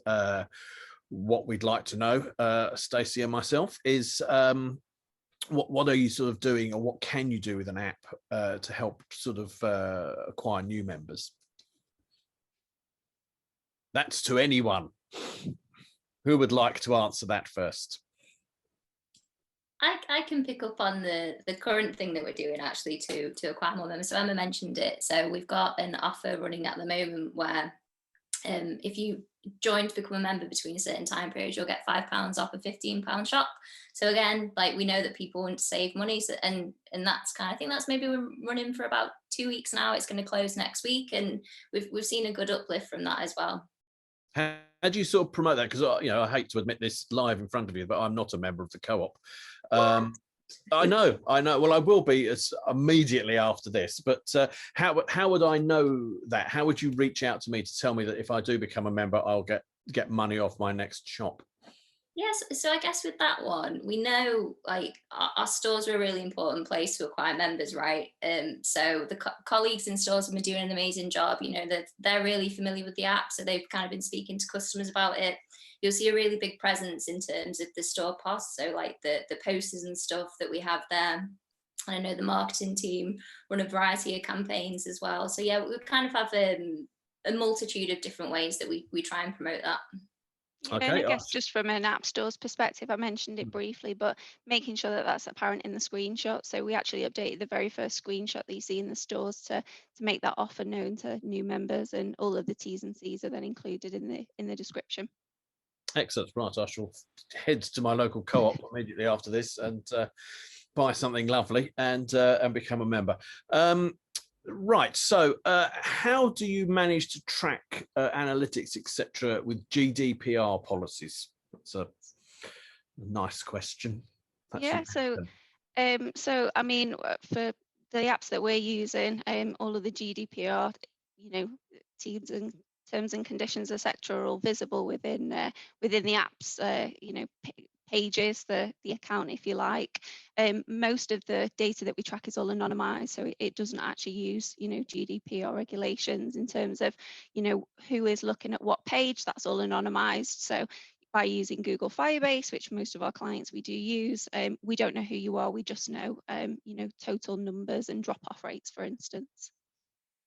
what we'd like to know, Stacey and myself, is what are you sort of doing, or what can you do with an app to help sort of acquire new members? That's to anyone. Who would like to answer that first? I can pick up on the current thing that we're doing actually to acquire more members. So Emma mentioned it. So we've got an offer running at the moment where if you join to become a member between a certain time period, you'll get £5 off a £15 shop. So again, like, we know that people want to save money, so, and that's kind of, I think that's maybe we're running for about 2 weeks now. It's going to close next week, and we've seen a good uplift from that as well. How do you sort of promote that? Because I hate to admit this live in front of you, but I'm not a member of the co-op. I know. Well, I will be immediately after this. But how would I know that? How would you reach out to me to tell me that if I do become a member, I'll get money off my next shop? Yes, so I guess with that one, we know like our stores are a really important place to acquire members, right? So the colleagues in stores have been doing an amazing job. You know, they're really familiar with the app, so they've kind of been speaking to customers about it. You'll see a really big presence in terms of the store posts, so like the posters and stuff that we have there. And I know the marketing team run a variety of campaigns as well. So yeah, we kind of have a multitude of different ways that we try and promote that. Yeah, and I guess just from an app store's perspective, I mentioned it briefly, but making sure that that's apparent in the screenshot. So we actually updated the very first screenshot that you see in the stores to make that offer known to new members, and all of the T's and C's are then included in the description. Excellent. Right, I shall head to my local co-op immediately after this and buy something lovely and become a member. Right, so how do you manage to track analytics, etc., with GDPR policies? That's a nice question. Yeah, so I mean, for the apps that we're using, all of the GDPR, terms and conditions, etc., are all visible within the apps, pages, the account, if you like. Most of the data that we track is all anonymized, so it doesn't actually use GDPR regulations in terms of who is looking at what page. That's all anonymized. So by using Google Firebase, which most of our clients we do use, we don't know who you are. We just know total numbers and drop-off rates, for instance.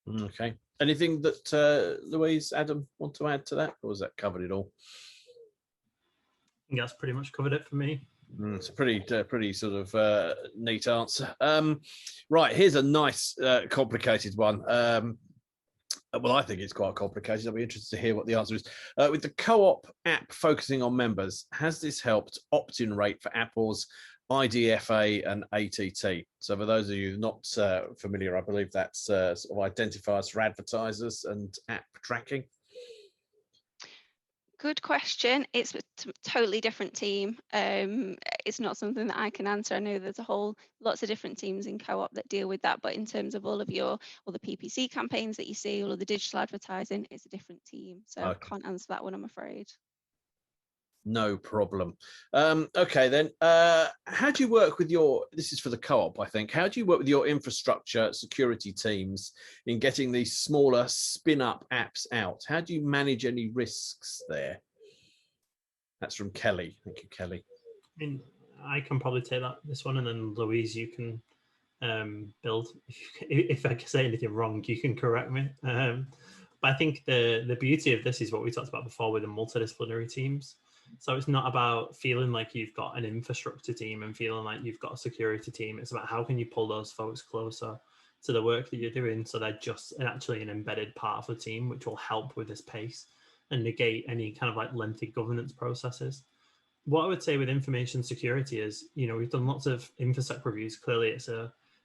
Okay. Anything that Louise, Adam want to add to that, or has that covered it all? I think that's pretty much covered it for me. It's a pretty sort of neat answer. Right, here's a nice complicated one. Well, I think it's quite complicated. I'll be interested to hear what the answer is. With the co-op app focusing on members, has this helped opt-in rate for Apple's IDFA and ATT? So for those of you not familiar, I believe that's sort of identifiers for advertisers and app tracking. Good question. It's a totally different team. It's not something that I can answer. I know there's lots of different teams in co-op that deal with that, but in terms of all the PPC campaigns that you see, all of the digital advertising, it's a different team. So I can't answer that one, I'm afraid. No problem. Okay, then. How do you work with this is for the co-op, I think. How do you work with your infrastructure security teams in getting these smaller spin-up apps out? How do you manage any risks there? That's from Kelly. Thank you, Kelly. I mean, I can probably take this one, and then Louise, you can build. If I say anything wrong, you can correct me. But I think the beauty of this is what we talked about before with the multidisciplinary teams. So it's not about feeling like you've got an infrastructure team and feeling like you've got a security team. It's about how can you pull those folks closer to the work that you're doing, so they're just actually an embedded part of the team, which will help with this pace and negate any kind of like lengthy governance processes. What I would say with information security is, we've done lots of InfoSec reviews. Clearly, it's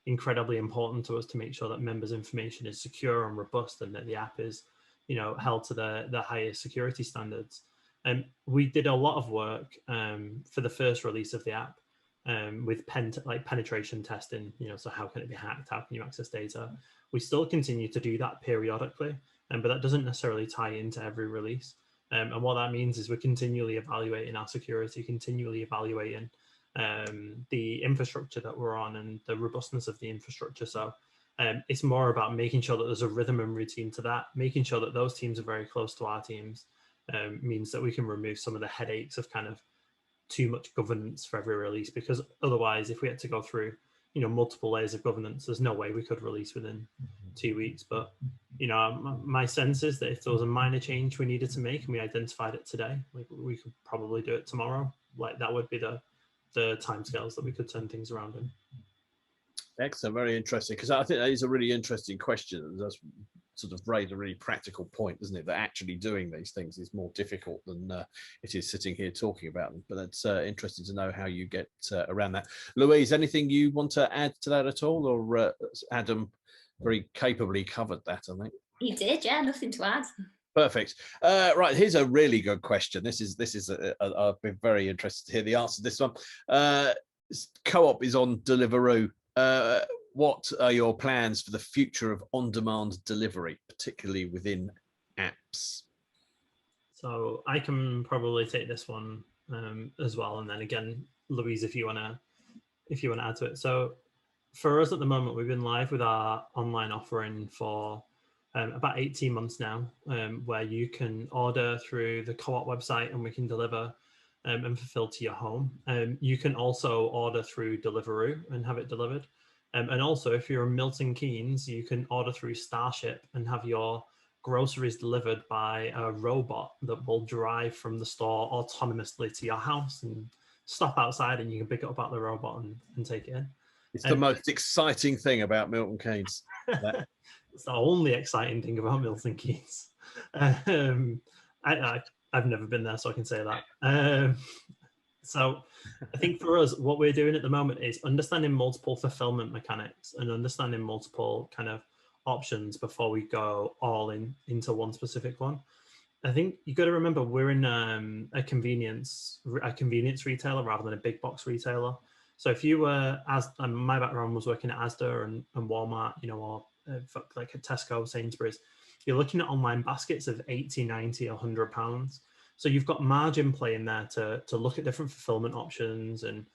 incredibly important to us to make sure that members' information is secure and robust, and that the app is, held to the highest security standards. We did a lot of work for the first release of the app with penetration testing. So how can it be hacked? How can you access data? We still continue to do that periodically, but that doesn't necessarily tie into every release. And what that means is we're continually evaluating our security, continually evaluating the infrastructure that we're on and the robustness of the infrastructure. So it's more about making sure that there's a rhythm and routine to that, making sure that those teams are very close to our teams. Means that we can remove some of the headaches of kind of too much governance for every release, because otherwise, if we had to go through multiple layers of governance, there's no way we could release within 2 weeks. But my sense is that if there was a minor change we needed to make and we identified it today, we could probably do it tomorrow. Like that would be the timescales that we could turn things around in. Excellent, very interesting, because I think that is a really interesting question. That's sort of raised a really practical point, doesn't it? That actually doing these things is more difficult than it is sitting here talking about them. But that's interesting to know how you get around that. Louise, anything you want to add to that at all, or Adam very capably covered that? I think he did. Yeah, nothing to add. Perfect. Right, here's a really good question. This is I've been very interested to hear the answer to this one. Co-op is on Deliveroo. What are your plans for the future of on-demand delivery, particularly within apps? So I can probably take this one as well. And then again, Louise, if you want to add to it. So for us at the moment, we've been live with our online offering for about 18 months now, where you can order through the Co-op website and we can deliver and fulfill to your home. You can also order through Deliveroo and have it delivered. And also, if you're in Milton Keynes, you can order through Starship and have your groceries delivered by a robot that will drive from the store autonomously to your house and stop outside, and you can pick it up out the robot and take it in. It's the most exciting thing about Milton Keynes. It's the only exciting thing about Milton Keynes. I've never been there, so I can say that. So I think for us, what we're doing at the moment is understanding multiple fulfillment mechanics and understanding multiple kind of options before we go all into one specific one. I think you got to remember we're in a convenience retailer rather than a big box retailer. So if you were, as my background was working at Asda and Walmart, or like at Tesco, Sainsbury's, you're looking at online baskets of 80, 90, 100 pounds. So you've got margin play in there to look at different fulfillment options and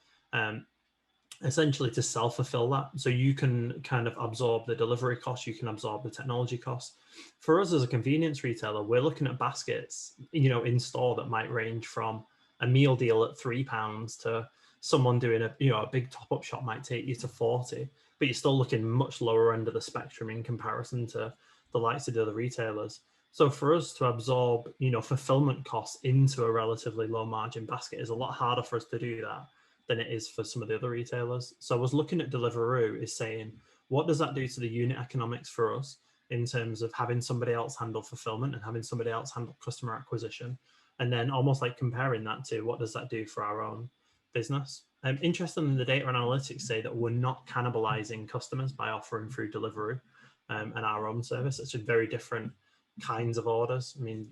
essentially to self-fulfill that. So you can kind of absorb the delivery costs, you can absorb the technology costs. For us as a convenience retailer, we're looking at baskets, in store that might range from a meal deal at £3 to someone doing a big top-up shop might take you to 40, but you're still looking much lower end of the spectrum in comparison to the likes of the other retailers. So for us to absorb, fulfillment costs into a relatively low margin basket is a lot harder for us to do that than it is for some of the other retailers. So I was looking at Deliveroo is saying, what does that do to the unit economics for us in terms of having somebody else handle fulfillment and having somebody else handle customer acquisition? And then almost like comparing that to what does that do for our own business? Interestingly, the data and analytics say that we're not cannibalizing customers by offering through Deliveroo and our own service. It's a very different kinds of orders. I mean,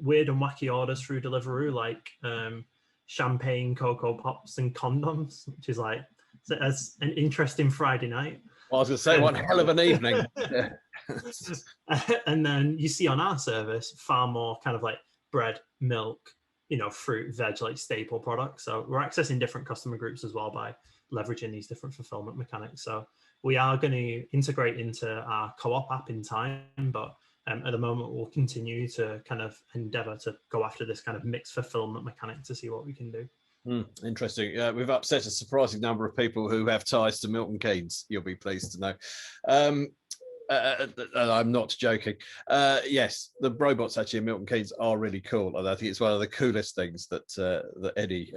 weird and wacky orders through Deliveroo, like champagne, Cocoa Pops, and condoms, which is like as an interesting Friday night. Well, I was going to say, one hell of an evening. And then you see on our service far more kind of like bread, milk, fruit, veg, like staple products. So we're accessing different customer groups as well by leveraging these different fulfillment mechanics. So we are going to integrate into our Co-op app in time, but at the moment, we'll continue to kind of endeavour to go after this kind of mixed fulfillment mechanic to see what we can do. Interesting. We've upset a surprising number of people who have ties to Milton Keynes. You'll be pleased to know. I'm not joking. Yes, the robots actually in Milton Keynes are really cool, and I think it's one of the coolest things that any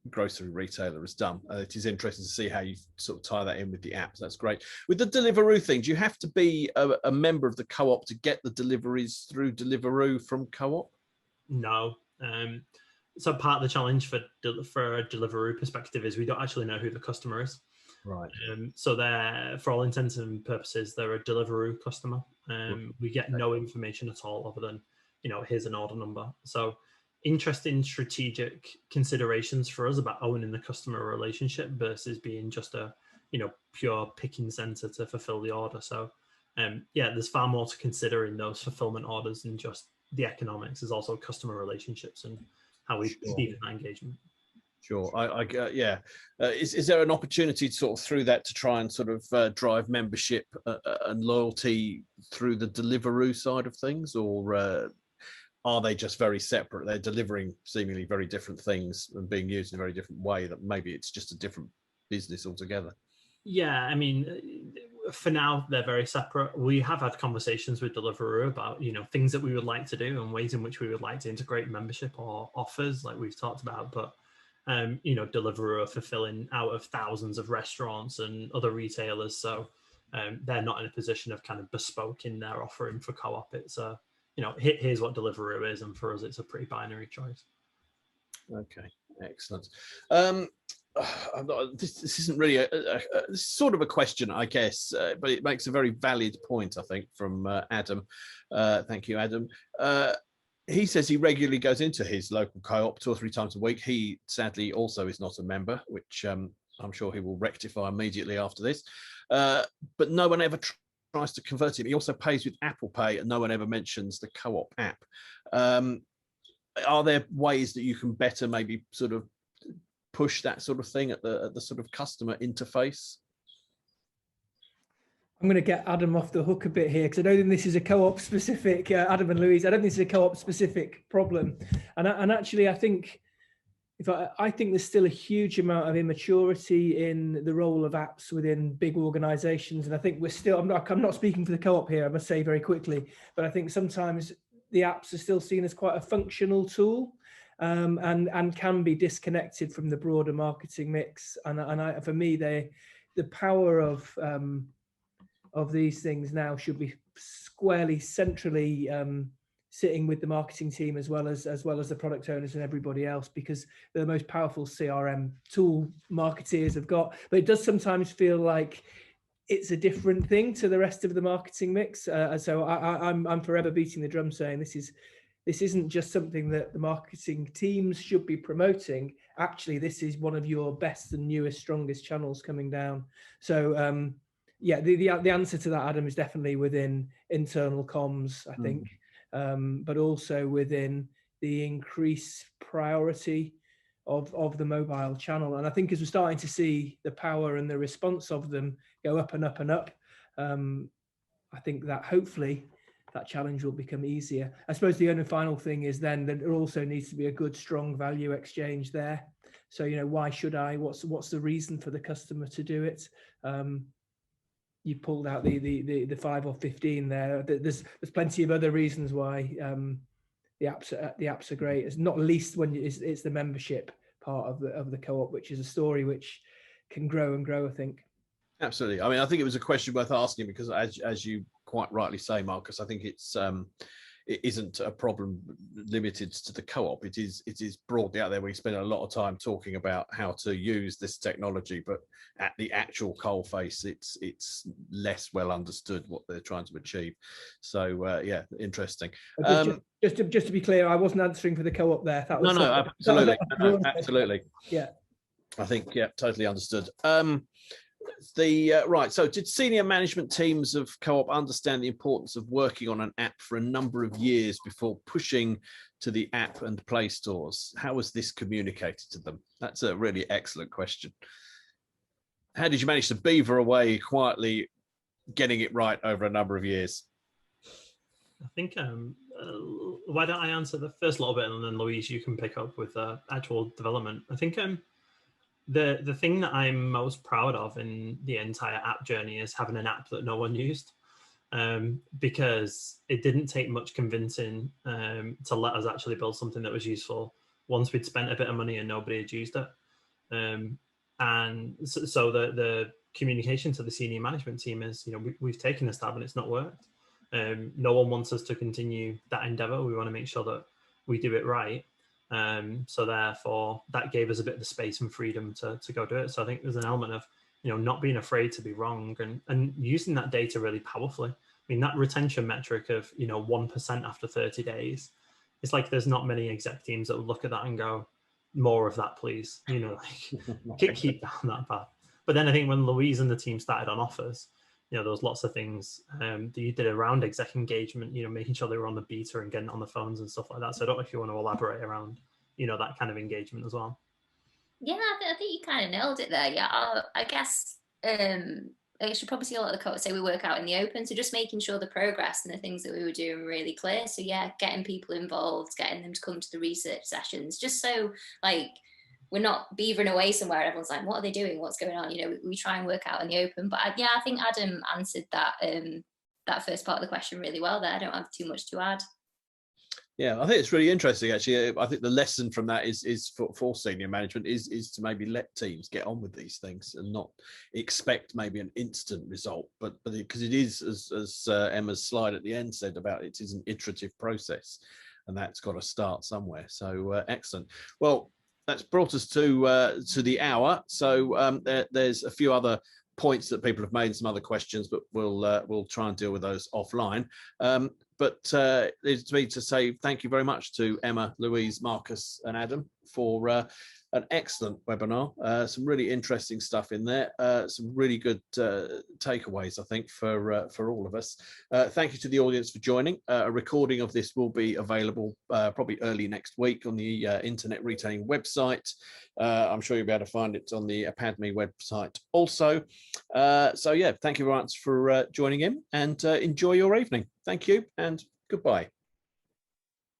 grocery retailer has done. It is interesting to see how you sort of tie that in with the apps. That's great. With the Deliveroo thing, do you have to be a member of the Co-op to get the deliveries through Deliveroo from Co-op? No. So part of the challenge for a Deliveroo perspective is we don't actually know who the customer is. Right. So they're, for all intents and purposes, they're a Deliveroo customer. We get no information at all other than, here's an order number. So interesting strategic considerations for us about owning the customer relationship versus being just a pure picking center to fulfill the order. So there's far more to consider in those fulfillment orders than just the economics. There's also customer relationships and how we deepen that engagement. Sure. Is there an opportunity to sort of through that to try and sort of drive membership and loyalty through the Deliveroo side of things, or are they just very separate? They're delivering seemingly very different things and being used in a very different way, that maybe it's just a different business altogether. Yeah, I mean, for now, they're very separate. We have had conversations with Deliveroo about, things that we would like to do and ways in which we would like to integrate membership or offers like we've talked about. But, Deliveroo are fulfilling out of thousands of restaurants and other retailers. So they're not in a position of kind of bespoke in their offering for Co-op. It's here's what Deliveroo is, and for us, it's a pretty binary choice. Okay, excellent. This isn't really this is sort of a question, I guess, but it makes a very valid point, I think, from Adam. Thank you, Adam. He says he regularly goes into his local Co-op 2 or 3 times a week. He sadly also is not a member, which I'm sure he will rectify immediately after this. But no one ever tries to convert him. He also pays with Apple Pay, and no one ever mentions the Co-op app. are there ways that you can better maybe sort of push that sort of thing at the sort of customer interface? I'm going to get Adam off the hook a bit here, because I don't think this is a co-op specific, Adam and Louise, I don't think this is a co-op specific problem. And actually, I think I think there's still a huge amount of immaturity in the role of apps within big organizations. And I think we're still, I'm not speaking for the co-op here, I must say very quickly, but I think sometimes the apps are still seen as quite a functional tool, and can be disconnected from the broader marketing mix. And for me, the power of these things now should be squarely centrally sitting with the marketing team as well as the product owners and everybody else, because they're the most powerful CRM tool marketeers have got. But it does sometimes feel like it's a different thing to the rest of the marketing mix. So I'm forever beating the drum saying this isn't just something that the marketing teams should be promoting. Actually, this is one of your best and newest, strongest channels coming down. So yeah, the answer to that, Adam, is definitely within internal comms, I think, but also within the increased priority of the mobile channel. And I think as we're starting to see the power and the response of them go up and up and up, I think that hopefully that challenge will become easier. I suppose the only final thing is then that there also needs to be a good, strong value exchange there. So, you know, why should I? What's the reason for the customer to do it? You pulled out the 5 or 15 there. There's plenty of other reasons why the apps are great. It's not least when it's the membership part of the co-op, which is a story which can grow and grow, I think. Absolutely. I mean, I think it was a question worth asking, because as you quite rightly say, Marcus, I think it isn't a problem limited to the co-op. It is broadly out there. We spend a lot of time talking about how to use this technology, but at the actual coalface, it's less well understood what they're trying to achieve. So yeah, interesting. Just to be clear, I wasn't answering for the co-op there. That was absolutely, absolutely. Yeah, I think totally understood. Right, so did senior management teams of co-op understand the importance of working on an app for a number of years before pushing to the app and Play stores? How was this communicated to them? That's a really excellent question. How did you manage to beaver away quietly, getting it right over a number of years? I think, why don't I answer the first little bit, and then Louise, you can pick up with actual development. I think the thing that I'm most proud of in the entire app journey is having an app that no one used, because it didn't take much convincing to let us actually build something that was useful once we'd spent a bit of money and nobody had used it. And so the communication to the senior management team is, you know, we've taken a stab and it's not worked. No one wants us to continue that endeavor. We want to make sure that we do it right. So therefore, that gave us a bit of the space and freedom to go do it. So I think there's an element of, you know, not being afraid to be wrong and using that data really powerfully. I mean, that retention metric of, you know, 1% after 30 days, it's like there's not many exec teams that would look at that and go, more of that, please. You know, like keep down that path. But then I think when Louise and the team started on offers, you know, there was lots of things that you did around exec engagement, you know, making sure they were on the beta and getting on the phones and stuff like that. So I don't know if you want to elaborate around, you know, that kind of engagement as well. Yeah, I think you kind of nailed it there. Yeah, I guess I should probably see a lot of the co-op say we work out in the open. So just making sure the progress and the things that we were doing were really clear. So yeah, getting people involved, getting them to come to the research sessions, just so like we're not beavering away somewhere. Everyone's like, what are they doing? What's going on? You know, we try and work out in the open. But yeah, I think Adam answered that that first part of the question really well there. I don't have too much to add. Yeah, I think it's really interesting, actually. I think the lesson from that is for senior management is to maybe let teams get on with these things and not expect maybe an instant result, but because it is, as Emma's slide at the end said about it is an iterative process, and that's got to start somewhere. So excellent. Well, that's brought us to the hour. So there's a few other points that people have made, some other questions, but we'll try and deal with those offline. But it's me to say thank you very much to Emma, Louise, Marcus, and Adam for an excellent webinar. Some really interesting stuff in there. Some really good takeaways, I think, for all of us. Thank you to the audience for joining. A recording of this will be available probably early next week on the Internet Retailing website. I'm sure you'll be able to find it on the Apadmi website also. So yeah, thank you very much for joining in, and enjoy your evening. Thank you and goodbye.